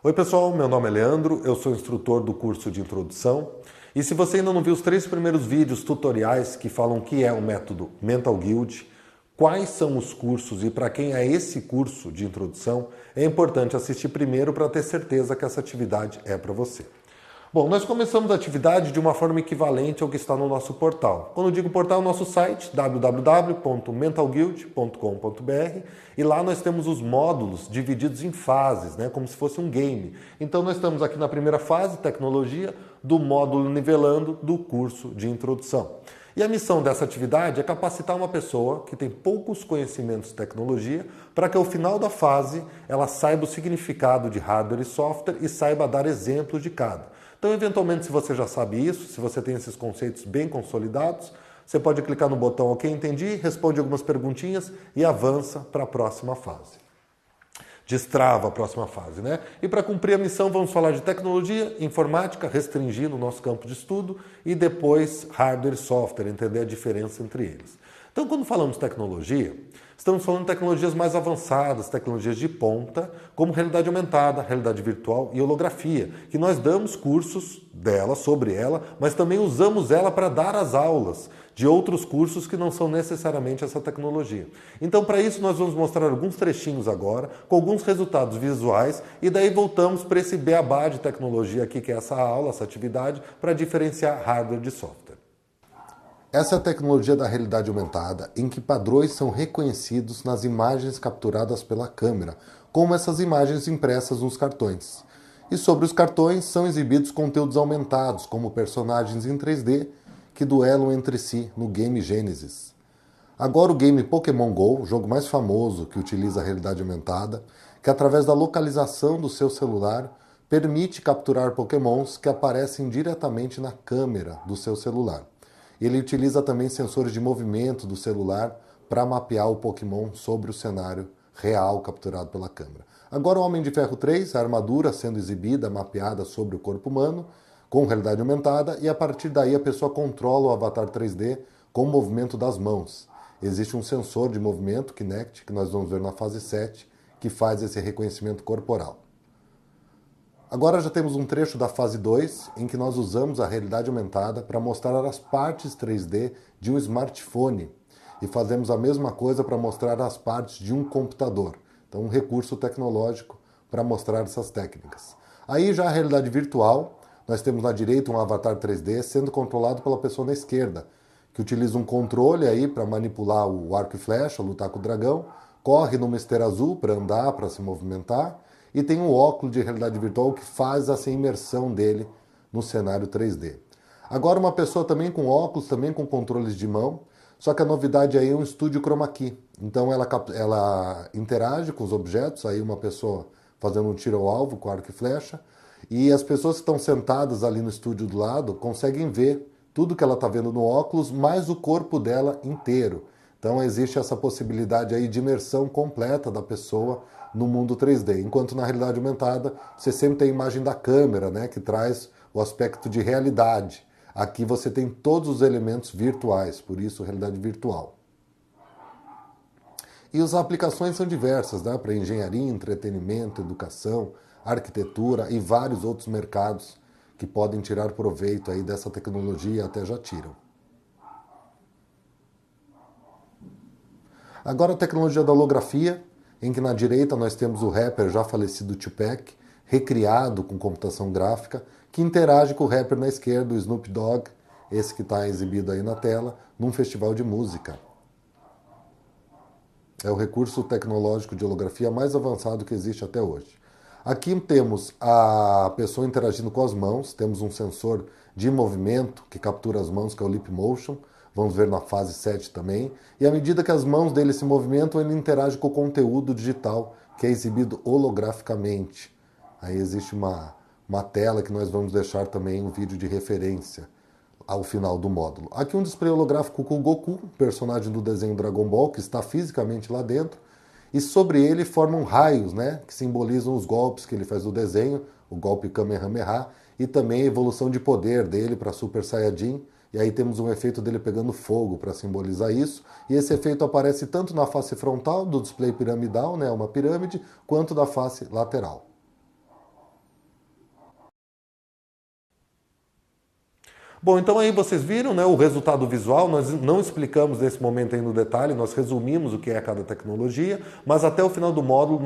Oi pessoal, meu nome é Leandro, eu sou instrutor do curso de introdução e se você ainda não viu os 3 primeiros vídeos tutoriais que falam o que é o método Mental Guild, quais são os cursos e para quem é esse curso de introdução, é importante assistir primeiro para ter certeza que essa atividade é para você. Bom, nós começamos a atividade de uma forma equivalente ao que está no nosso portal. Quando eu digo portal, nosso site, www.mentalguild.com.br, e lá nós temos os módulos divididos em fases, como se fosse um game. Então nós estamos aqui na primeira fase, tecnologia, do módulo nivelando do curso de introdução. E a missão dessa atividade é capacitar uma pessoa que tem poucos conhecimentos de tecnologia para que ao final da fase ela saiba o significado de hardware e software e saiba dar exemplos de cada. Então, eventualmente, se você já sabe isso, se você tem esses conceitos bem consolidados, você pode clicar no botão OK, entendi, responde algumas perguntinhas e avança para a próxima fase. Destrava a próxima fase, E para cumprir a missão, vamos falar de tecnologia, informática, restringindo o nosso campo de estudo, e depois hardware e software, entender a diferença entre eles. Então, quando falamos tecnologia, estamos falando de tecnologias mais avançadas, tecnologias de ponta, como realidade aumentada, realidade virtual e holografia, que nós damos cursos dela, sobre ela, mas também usamos ela para dar as aulas de outros cursos que não são necessariamente essa tecnologia. Então, para isso, nós vamos mostrar alguns trechinhos agora, com alguns resultados visuais, e daí voltamos para esse beabá de tecnologia aqui, que é essa aula, essa atividade, para diferenciar hardware de software. Essa é a tecnologia da realidade aumentada, em que padrões são reconhecidos nas imagens capturadas pela câmera, como essas imagens impressas nos cartões. E sobre os cartões são exibidos conteúdos aumentados, como personagens em 3D, que duelam entre si no game Genesis. Agora o game Pokémon GO, o jogo mais famoso que utiliza a realidade aumentada, que através da localização do seu celular, permite capturar Pokémons que aparecem diretamente na câmera do seu celular. Ele utiliza também sensores de movimento do celular para mapear o Pokémon sobre o cenário real capturado pela câmera. Agora o Homem de Ferro 3, a armadura sendo exibida, mapeada sobre o corpo humano, com realidade aumentada, e a partir daí a pessoa controla o avatar 3D com o movimento das mãos. Existe um sensor de movimento, Kinect, que nós vamos ver na fase 7, que faz esse reconhecimento corporal. Agora já temos um trecho da fase 2, em que nós usamos a realidade aumentada para mostrar as partes 3D de um smartphone. E fazemos a mesma coisa para mostrar as partes de um computador. Então, um recurso tecnológico para mostrar essas técnicas. Aí já a realidade virtual, nós temos na direita um avatar 3D sendo controlado pela pessoa na esquerda, que utiliza um controle aí para manipular o arco e flecha, lutar com o dragão, corre numa esteira azul para andar, para se movimentar, e tem um óculos de realidade virtual que faz essa imersão dele no cenário 3D. Agora uma pessoa também com óculos, também com controles de mão, só que a novidade aí é um estúdio chroma key. Então ela interage com os objetos, aí uma pessoa fazendo um tiro ao alvo com arco e flecha, e as pessoas que estão sentadas ali no estúdio do lado conseguem ver tudo que ela está vendo no óculos, mais o corpo dela inteiro. Então existe essa possibilidade aí de imersão completa da pessoa no mundo 3D. Enquanto na realidade aumentada, você sempre tem a imagem da câmera, que traz o aspecto de realidade. Aqui você tem todos os elementos virtuais, por isso realidade virtual. E as aplicações são diversas, para engenharia, entretenimento, educação, arquitetura e vários outros mercados que podem tirar proveito aí dessa tecnologia e até já tiram. Agora a tecnologia da holografia, em que na direita nós temos o rapper já falecido Tupac, recriado com computação gráfica, que interage com o rapper na esquerda, o Snoop Dogg, esse que está exibido aí na tela, num festival de música. É o recurso tecnológico de holografia mais avançado que existe até hoje. Aqui temos a pessoa interagindo com as mãos, temos um sensor de movimento que captura as mãos, que é o Leap Motion, vamos ver na fase 7 também, e à medida que as mãos dele se movimentam, ele interage com o conteúdo digital, que é exibido holograficamente. Aí existe uma tela que nós vamos deixar também um vídeo de referência ao final do módulo. Aqui um display holográfico com o Goku, personagem do desenho Dragon Ball, que está fisicamente lá dentro, e sobre ele formam raios, que simbolizam os golpes que ele faz no desenho, o golpe Kamehameha, e também a evolução de poder dele para Super Saiyajin, e aí temos um efeito dele pegando fogo para simbolizar isso, e esse efeito aparece tanto na face frontal do display piramidal, uma pirâmide, quanto da face lateral. Bom, então aí vocês viram, né, o resultado visual. Nós não explicamos nesse momento aí no detalhe, nós resumimos o que é cada tecnologia, mas até o final do módulo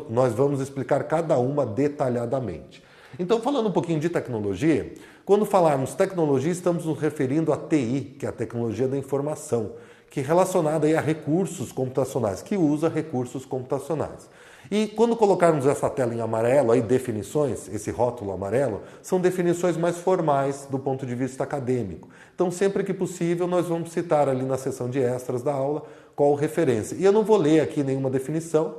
nós vamos explicar cada uma detalhadamente. Então, falando um pouquinho de tecnologia, quando falarmos tecnologia, estamos nos referindo a TI, que é a tecnologia da informação, que é relacionada aí a recursos computacionais, que usa recursos computacionais. E quando colocarmos essa tela em amarelo, aí definições, esse rótulo amarelo, são definições mais formais do ponto de vista acadêmico. Então, sempre que possível, nós vamos citar ali na seção de extras da aula qual referência. E eu não vou ler aqui nenhuma definição,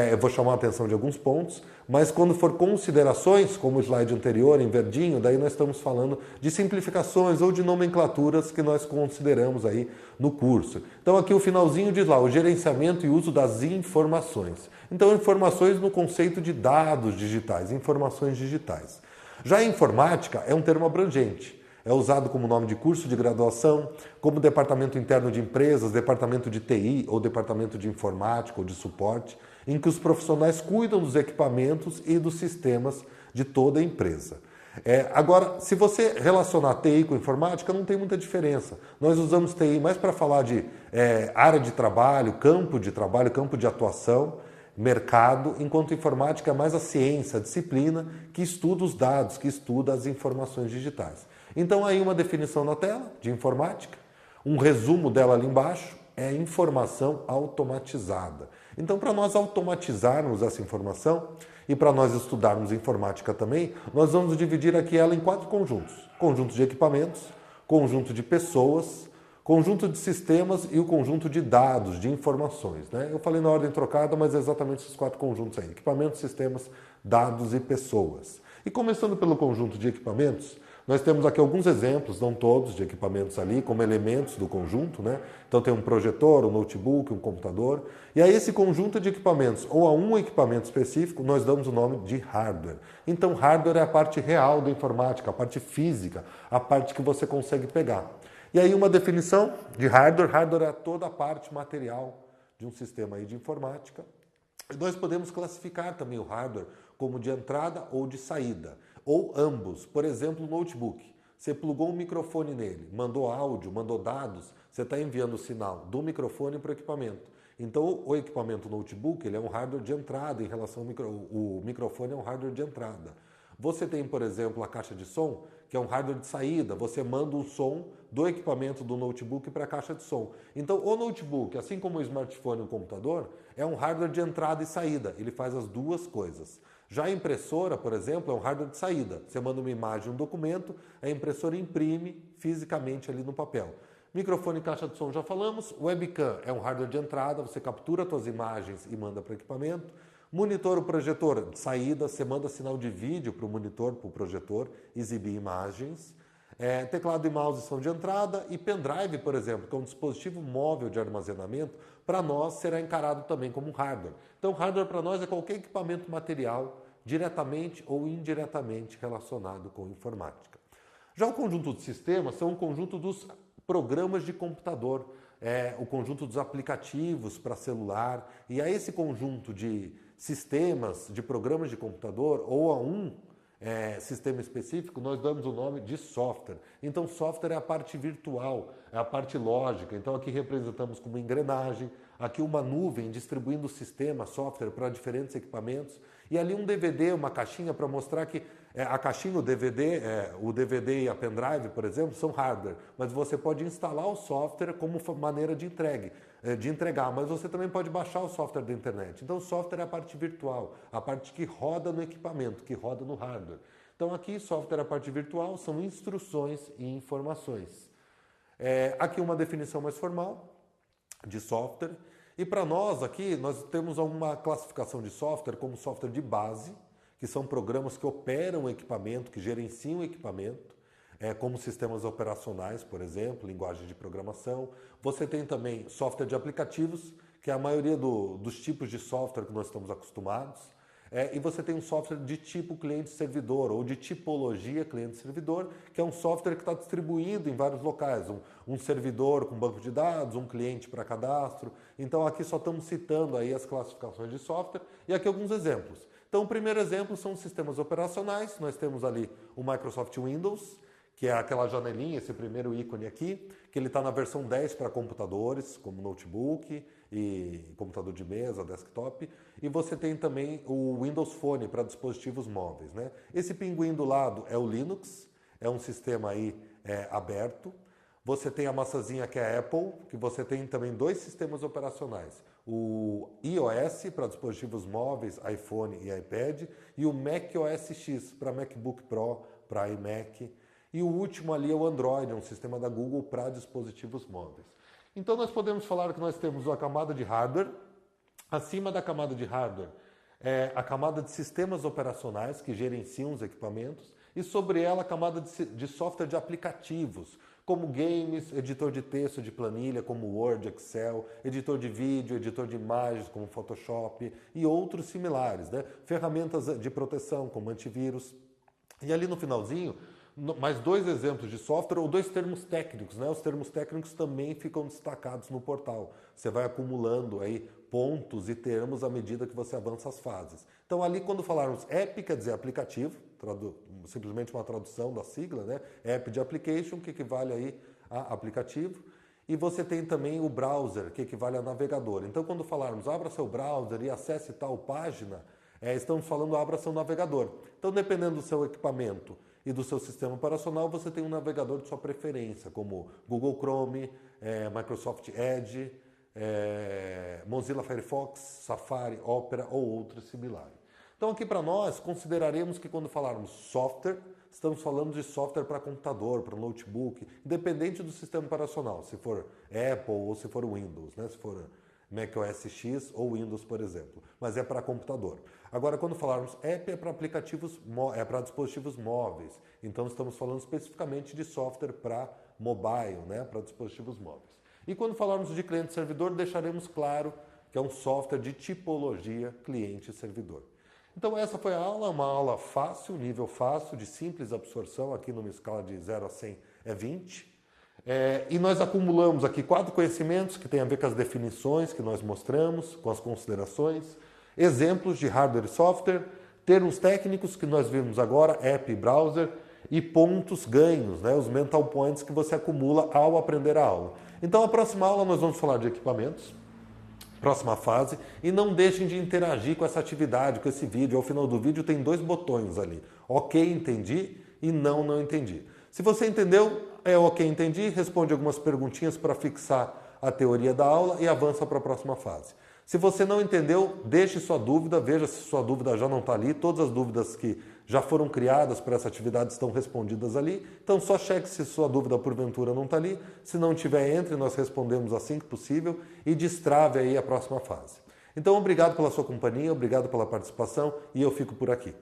eu vou chamar a atenção de alguns pontos, mas quando for considerações, como o slide anterior, em verdinho, daí nós estamos falando de simplificações ou de nomenclaturas que nós consideramos aí no curso. Então aqui o finalzinho diz lá, o gerenciamento e uso das informações. Então informações no conceito de dados digitais, informações digitais. Já a informática é um termo abrangente. É usado como nome de curso de graduação, como departamento interno de empresas, departamento de TI ou departamento de informática ou de suporte, em que os profissionais cuidam dos equipamentos e dos sistemas de toda a empresa. Agora, se você relacionar TI com informática, não tem muita diferença. Nós usamos TI mais para falar de área de trabalho, campo de atuação, mercado, enquanto informática é mais a ciência, a disciplina que estuda os dados, que estuda as informações digitais. Então aí uma definição na tela de informática, um resumo dela ali embaixo, é informação automatizada. Então para nós automatizarmos essa informação e para nós estudarmos informática também, nós vamos dividir aqui ela em 4 conjuntos. Conjunto de equipamentos, conjunto de pessoas, conjunto de sistemas e o conjunto de dados, de informações, né? Eu falei na ordem trocada, mas é exatamente esses 4 conjuntos aí. Equipamentos, sistemas, dados e pessoas. E começando pelo conjunto de equipamentos, nós temos aqui alguns exemplos, não todos, de equipamentos ali, como elementos do conjunto, né? Então tem um projetor, um notebook, um computador. E a esse conjunto de equipamentos, ou a um equipamento específico, nós damos o nome de hardware. Então hardware é a parte real da informática, a parte física, a parte que você consegue pegar. E aí uma definição de hardware, hardware é toda a parte material de um sistema aí de informática. E nós podemos classificar também o hardware como de entrada ou de saída, ou ambos. Por exemplo, o notebook. Você plugou um microfone nele, mandou áudio, mandou dados, você está enviando o sinal do microfone para o equipamento. Então, o equipamento notebook ele é um hardware de entrada em relação ao o microfone é um hardware de entrada. Você tem, por exemplo, a caixa de som, que é um hardware de saída. Você manda o som do equipamento do notebook para a caixa de som. Então, o notebook, assim como o smartphone e o computador, é um hardware de entrada e saída. Ele faz as duas coisas. Já a impressora, por exemplo, é um hardware de saída. Você manda uma imagem, um documento, a impressora imprime fisicamente ali no papel. Microfone e caixa de som já falamos. Webcam é um hardware de entrada, você captura as suas imagens e manda para o equipamento. Monitor ou projetor de saída, você manda sinal de vídeo para o monitor, para o projetor, exibir imagens. Teclado e mouse são de entrada e pendrive, por exemplo, que é um dispositivo móvel de armazenamento, para nós será encarado também como um hardware. Então, hardware para nós é qualquer equipamento material, diretamente ou indiretamente relacionado com informática. Já o conjunto de sistemas são o conjunto dos programas de computador, o conjunto dos aplicativos para celular, e a esse conjunto de sistemas, de programas de computador, ou a um sistema específico, nós damos o nome de software. Então, software é a parte virtual, é a parte lógica. Então, aqui representamos como engrenagem, aqui uma nuvem distribuindo o sistema, software, para diferentes equipamentos, e ali um DVD, uma caixinha para mostrar que a caixinha, o DVD e a pendrive, por exemplo, são hardware, mas você pode instalar o software como maneira de entregar, mas você também pode baixar o software da internet. Então o software é a parte virtual, a parte que roda no equipamento, que roda no hardware. Então aqui software é a parte virtual, são instruções e informações. Aqui uma definição mais formal de software. E para nós aqui, nós temos uma classificação de software como software de base, que são programas que operam o equipamento, que gerenciam o equipamento, como sistemas operacionais, por exemplo, linguagem de programação. Você tem também software de aplicativos, que é a maioria dos tipos de software que nós estamos acostumados. E você tem um software de tipo cliente-servidor ou de tipologia cliente-servidor, que é um software que está distribuído em vários locais. Um servidor com banco de dados, um cliente para cadastro. Então aqui só estamos citando aí as classificações de software e aqui alguns exemplos. Então o primeiro exemplo são os sistemas operacionais. Nós temos ali o Microsoft Windows, que é aquela janelinha, esse primeiro ícone aqui, que ele está na versão 10 para computadores, como notebook e computador de mesa, desktop. E você tem também o Windows Phone para dispositivos móveis, né? Esse pinguim do lado é o Linux, é um sistema aí aberto. Você tem a maçãzinha que é a Apple, que você tem também dois sistemas operacionais. O iOS para dispositivos móveis, iPhone e iPad, e o macOS X para MacBook Pro, para iMac. E o último ali é o Android, um sistema da Google para dispositivos móveis. Então nós podemos falar que nós temos a camada de hardware. Acima da camada de hardware é a camada de sistemas operacionais que gerenciam os equipamentos, e sobre ela a camada de software de aplicativos, como games, editor de texto, de planilha, como Word, Excel, editor de vídeo, editor de imagens, como Photoshop e outros similares, né? Ferramentas de proteção, como antivírus. E ali no finalzinho, mais dois exemplos de software ou dois termos técnicos, né? Os termos técnicos também ficam destacados no portal. Você vai acumulando aí pontos e termos à medida que você avança as fases. Então ali quando falarmos app, quer dizer aplicativo, simplesmente uma tradução da sigla, né? App de application, que equivale aí a aplicativo. E você tem também o browser, que equivale a navegador. Então quando falarmos abra seu browser e acesse tal página, estamos falando abra seu navegador. Então dependendo do seu equipamento e do seu sistema operacional, você tem um navegador de sua preferência, como Google Chrome, Microsoft Edge, Mozilla Firefox, Safari, Opera ou outros similares. Então aqui para nós, consideraremos que quando falarmos software, estamos falando de software para computador, para notebook, independente do sistema operacional, se for Apple ou se for Windows, né? Se for macOS X ou Windows, por exemplo, mas é para computador. Agora, quando falarmos app, é para aplicativos, é para dispositivos móveis. Então, estamos falando especificamente de software para mobile, né? Para dispositivos móveis. E quando falarmos de cliente-servidor, deixaremos claro que é um software de tipologia cliente-servidor. Então, essa foi a aula, uma aula fácil, nível fácil, de simples absorção, aqui numa escala de 0 a 100 é 20. E nós acumulamos aqui 4 conhecimentos que têm a ver com as definições que nós mostramos, com as considerações, exemplos de hardware e software, termos técnicos que nós vimos agora, app e browser, e pontos ganhos, né, os mental points que você acumula ao aprender a aula. Então, a próxima aula nós vamos falar de equipamentos, próxima fase, e não deixem de interagir com essa atividade, com esse vídeo. Ao final do vídeo tem 2 botões ali, ok, entendi e não entendi. Se você entendeu, ok, entendi, responde algumas perguntinhas para fixar a teoria da aula e avança para a próxima fase. Se você não entendeu, deixe sua dúvida, veja se sua dúvida já não está ali. Todas as dúvidas que já foram criadas para essa atividade estão respondidas ali. Então só cheque se sua dúvida porventura não está ali. Se não tiver, entre, nós respondemos assim que possível e destrave aí a próxima fase. Então obrigado pela sua companhia, obrigado pela participação e eu fico por aqui.